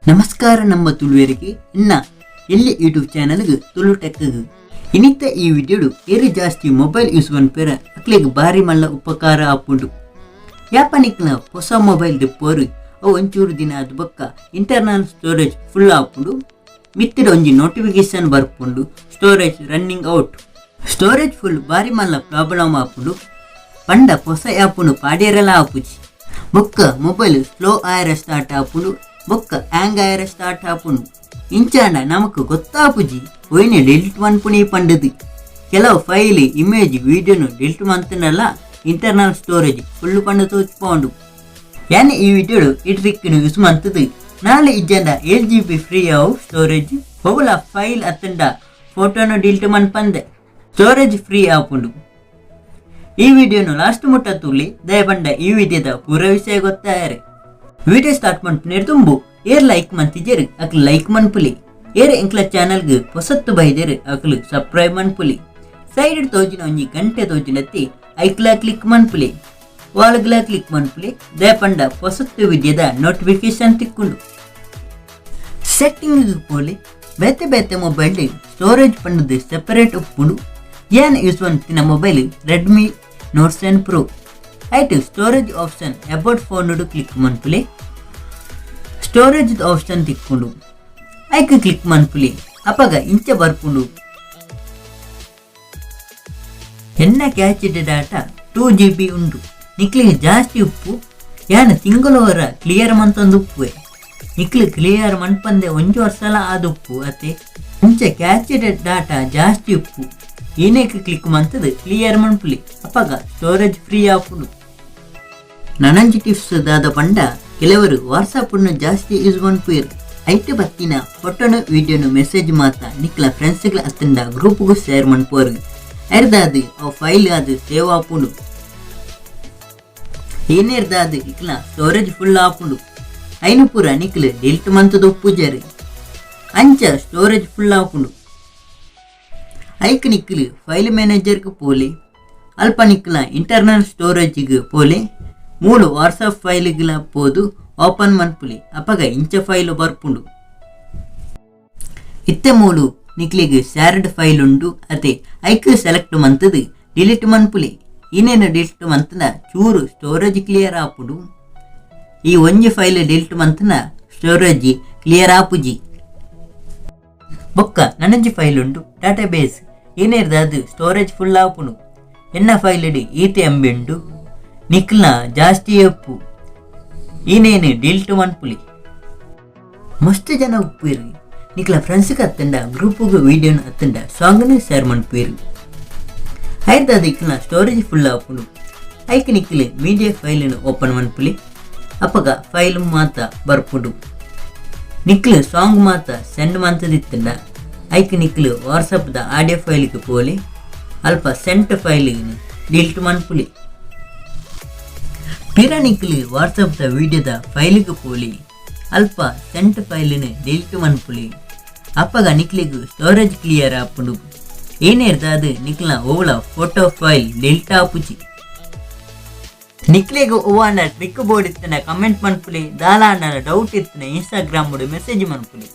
ನಮಸ್ಕಾರ ನಮ್ಮ ತುಳುವರಿಗೆ ಇನ್ನ ಎಲ್ಲಿ ಯೂಟ್ಯೂಬ್ ಚಾನಲ್ಗೆ ತುಳು ಟೆಕ್ ಇನ್ನಿತ್ತ ಈ ವಿಡಿಯೋಡು ಏರಿ ಜಾಸ್ತಿ ಮೊಬೈಲ್ ಯೂಸ್ ಪೇರ ಅಕ್ಲಿಗೆ ಭಾರಿ ಮಲ್ಲ ಉಪಕಾರ ಆಪುಂಡು ಯಾಪನಿಕ್ನ ಹೊಸ ಮೊಬೈಲ್ ದಿಪ್ಪೋರು ಅವು ಒಂಚೂರು ದಿನ ಅದು ಬಕ್ಕ ಇಂಟರ್ನಲ್ ಸ್ಟೋರೇಜ್ ಫುಲ್ ಆಪುಂಡು ಮಿತ್ತಿದ ಒಂಜಿ ನೋಟಿಫಿಕೇಶನ್ ಬರ್ಪುಂಡು storage running out storage full ಭಾರಿ ಮಲ್ಲ ಪ್ರಾಬ್ಲಮ್ ಆಪುಂಡು ಪಂಡ ಹೊಸ ಆಪುಂಡು ಪಾಡೇರಲ ಆಪುಜಿ ಬೊಕ್ಕ ಮೊಬೈಲ್ ಸ್ಲೋ ಆಯರ ಸ್ಟಾರ್ಟ್ ಆಪುಂಡು ಬೊಕ್ಕ ಹ್ಯಾಂಗ್ ಆಯರ ಸ್ಟಾರ್ಟ್ ಆಪುಂಡು ಇಂಚಾಂಡ ನಮಕ್ ಗೊತ್ತಾಪುಜಿ ಒಯ್ನೆ ಡಿಲೀಟ್ ಮನ್ಪುನಿ ಪಂಡದು ಕೆಲವು ಫೈಲ್ ಇಮೇಜ್ ವಿಡಿಯೋನು ಡಿಲೀಟ್ ಮಂತನಲ್ಲ ಇಂಟರ್ನಲ್ ಸ್ಟೋರೇಜ್ ಫುಲ್ ಪಂಡ ತೋಚ್ಪೋಂಡು ಯಾನೆ ಈ ವಿಡಿಯೋಡು ಈ ಟ್ರಿಕ್ನು ಯೂಸ್ ಮಂತದು ನಾಳೆ ಇಜ್ಜಂಡ 7 GB ಫ್ರೀ ಆವು ಸ್ಟೋರೇಜ್ ಹೊಬಲ ಫೈಲ್ ಅತ್ತಂಡ ಫೋಟೋನು ಡಿಲೀಟ್ ಮನ್ಪಂದೆ ಸ್ಟೋರೇಜ್ ಫ್ರೀ ಆಪುಂಡು ಈ ವಿಡಿಯೋನು ಲಾಸ್ಟ್ ಮುಟ್ಟ ತುಳಿ ದಯಪಂಡ ಈ ವಿಡಿಯೋದ ಪೂರ ವಿಷಯ ಗೊತ್ತಾಯರೆ ವಿಡಿಯೋ ಸ್ಟಾರ್ಟ್ ಮನ್ಪುನೇರ್ ತುಂಬು ಏರ್ ಲೈಕ್ ಮಂತಿಜೇರು ಅಕ್ಲು ಲೈಕ್ ಮನ್ಪುಲಿ ಏರ್ ಎಂಕ್ಲ ಚಾನಲ್ಗೆ ಹೊಸತ್ತು ಬೈದೇರು ಅಕ್ಲು ಸಬ್ಸ್ಕ್ರೈಬ್ ಮನ್ಪುಲಿ ಸೈಡ್ ತೋಜಿನ ಒಂಜಿ ಗಂಟೆ ತೋಜಿನತ್ತಿ ಐಕ್ಲ ಕ್ಲಿಕ್ ಮನ್ಪುಲಿ ವಾಲ್ಗ್ಲ ಕ್ಲಿಕ್ ಮನ್ಪುಲಿ ದಯಪಂಡ ಹೊಸತ್ತು ವಿಡಿಯೋದ ನೋಟಿಫಿಕೇಶನ್ ತಿಕ್ಕೊಂಡು ಸೆಟ್ಟಿಂಗ್ ಪೋಲಿ ಬೇತೆ ಬೇತೆ ಮೊಬೈಲ್ ಸ್ಟೋರೇಜ್ ಪಂಡದು ಸೆಪರೇಟ್ ಉಪ್ಪುಂಡು ಏನ್ ಯೂಸ್ ಪಂತಿನ ಮೊಬೈಲ್ ರೆಡ್ಮಿ ನೋಟ್ 7 Pro ಐಟ್ storage option about phone click ಮನ್ಪುಲಿ ಸ್ಟೋರೇಜ್ ಆಪ್ಷನ್ ತಿಕ್ಕೊಂಡು ಐಕ್ ಕ್ಲಿಕ್ ಮನ್ಪುಲಿ ಅಪಗ ಇಂಚ ಬರ್ಪುಂಡು ಎನ್ನ ಕ್ಯಾಚಿಡ್ ಡಾಟಾ 2 GB ಉಂಡು ನಿಕ್ಲಿಗೆ ಜಾಸ್ತಿ ಉಪ್ಪು ಯಾನ ತಿಂಗಳವರ ಕ್ಲಿಯರ್ ಮಂತೊಂದು ಉಪ್ಪುವೆ ನಿಕ್ಲು ಕ್ಲಿಯರ್ ಮನ್ಪಂದೆ ಒಂಜು ವರ್ಷಲ ಆದ ಉಪ್ಪು ಅತ್ತೆ ಇಂಚ ಕ್ಯಾಚಿಡ್ ಡಾಟಾ ಜಾಸ್ತಿ ಉಪ್ಪು ಏನೇಕ ಕ್ಲಿಕ್ ಮಂತದು ಕ್ಲಿಯರ್ ಮನ್ಪುಲಿ ಅಪಗ ಸ್ಟೋರೇಜ್ ಫ್ರೀ ಆಪುಂಡು ನನಂಜಿ ಟಿಪ್ಸ್ ದಾದ ಪಂಡ ಕೆಲವರು ವಾಟ್ಸಾಪ್ ಜಾಸ್ತಿ ಯೂಸ್ ಮನ್ಪುಯರು ಐಟು ಬತ್ತಿನ ಫೋಟೋನು ವಿಡಿಯೋನು ಮೆಸೇಜ್ ಮಾತ ನಿಕ್ಲ ಫ್ರೆಂಡ್ಸ್ಗಳ ಅತ್ತಂಡ ಗ್ರೂಪ್ಗೂ ಶೇರ್ ಮನ್ಪೋರು ಎರ್ದಾದು ಅವು ಫೈಲ್ ಅದು ಸೇವ್ ಆಪುಂಡು ಏನೇರ್ದಾದು ಇಕ್ಲ ಸ್ಟೋರೇಜ್ ಫುಲ್ ಆಪುಂಡು ಐನು ಪೂರ ನಿಕ್ಲು ಡಿಲೀಟ್ ಮಂತದ ಪೂಜಾರಿ ಅಂಚ ಸ್ಟೋರೇಜ್ ಫುಲ್ ಆಪುಂಡು ಐಕ್ ನಿಕ್ಲು ಫೈಲ್ ಮ್ಯಾನೇಜರ್ಗೆ ಪೋಲೆ ಅಲ್ಪ ನಿಕ್ಲ ಇಂಟರ್ನಲ್ ಸ್ಟೋರೇಜ್ಗೆ ಪೋಲೆ ಮೂಲು ವಾಟ್ಸಪ್ ಫೈಲ್ಗಳ ಪೋದು ಓಪನ್ ಮನ್ಪುಲಿ ಅಪಗ ಇಂಚ ಫೈಲ್ ಬರ್ಪುಂಡು ಇತ್ತೆ ಮೂಲು ನಿಕ್ಲಿಗೆ ಶಾರ್ಡ್ ಫೈಲ್ ಉಂಡು ಅತೆ ಐಕ್ ಸೆಲೆಕ್ಟ್ ಮಂತದು ಡಿಲೀಟ್ ಮನ್ಪುಲಿ ಇನ್ನೇನು ಡಿಲೀಟ್ ಮಂತನ ಚೂರು ಸ್ಟೋರೇಜ್ ಕ್ಲಿಯರ್ ಆಪುಡು ಈ ಒಂಜಿ ಫೈಲ್ ಡಿಲೀಟ್ ಮಂತನ ಸ್ಟೋರೇಜ್ ಕ್ಲಿಯರ್ ಆಪುಜಿ ಬೊಕ್ಕ ನನಂಜಿ ಫೈಲ್ ಉಂಡು ಡಾಟಾಬೇಸ್ ಏನೇರ್ದಾದು ಸ್ಟೋರೇಜ್ ಫುಲ್ ಆಪುಂಡು ಎನ್ನ ಫೈಲ್ ಇಡಿ ಈತೆ MB ಉಂಡು ನಿಕ್ಲ ಜಾಸ್ತಿ ಉಪ್ಪು ಈನೇನು ಡಿಲೀಟ್ ಮನ್ಪುಲಿ ಮಸ್ತ್ ಜನ ಉಪ್ಪುಯಿರು ನಿಕ್ಲ ಫ್ರೆಂಡ್ಸ್ಗೆ ಅತ್ತಂಡ ಗ್ರೂಪ್ಗೆ ವಿಡಿಯೋನು ಅತ್ತಂಡ ಸಾಂಗ್ನು ಶೇರ್ ಮನ್ಪುಯಿರು ಐದಾದ ಇಕ್ಲ ಸ್ಟೋರೇಜ್ ಫುಲ್ ಆಪುಂಡು ಐಕ್ ನಿಕ್ಲೆ ಮೀಡಿಯಾ ಫೈಲನ್ನು ಓಪನ್ ಮನ್ಪುಲಿ ಅಪಗ ಫೈಲ್ ಮಾತ ಬರ್ಪುಡು ನಿಕ್ಲು ಸಾಂಗ್ ಮಾತ ಸೆಂಡ್ ಮಂತದಿತ್ತಂಡ ಐಕ್ ನಿಕ್ಲು ವಾಟ್ಸಪ್ದ ಆಡಿಯೋ ಫೈಲ್ಗೆ ಪೋಲಿ ಅಲ್ಪ ಸೆಂಟ್ ಫೈಲ್ಗೆ ಡಿಲೀಟ್ ಮನ್ಪುಲಿ ಪಿರ ನಿಕ್ಲು ವಾಟ್ಸಪ್ದ ವಿಡಿಯೋದ ಫೈಲ್ಗೆ ಪೋಲಿ ಅಲ್ಪ ಸೆಂಟ್ ಫೈಲಿನ ಡಿಲೀಟ್ ಮನ್ಪುಲಿ ಅಪ್ಪಗ ನಿಕ್ಲಿಗೂ ಸ್ಟೋರೇಜ್ ಕ್ಲಿಯರ್ ಆಪುಂಡು ಏನೇರ್ದಾದು ನಿಕ್ಲ ಓವಳ ಫೋಟೋ ಫೈಲ್ ಡಿಲೀಟ್ ಆಪುಜಿ ನಿಕ್ಲಿಗೂ ಓವಾಂಡ ಟ್ರಿಕ್ ಬೋರ್ಡ್ ಇತ್ತನ ಕಮೆಂಟ್ ಮನ್ಪುಲಿ ದಾಲಾಂಡ ಡೌಟ್ ಇತ್ತನ ಇನ್ಸ್ಟಾಗ್ರಾಮ್ ಮೆಸೇಜ್ ಮನ್ಪುಲಿ.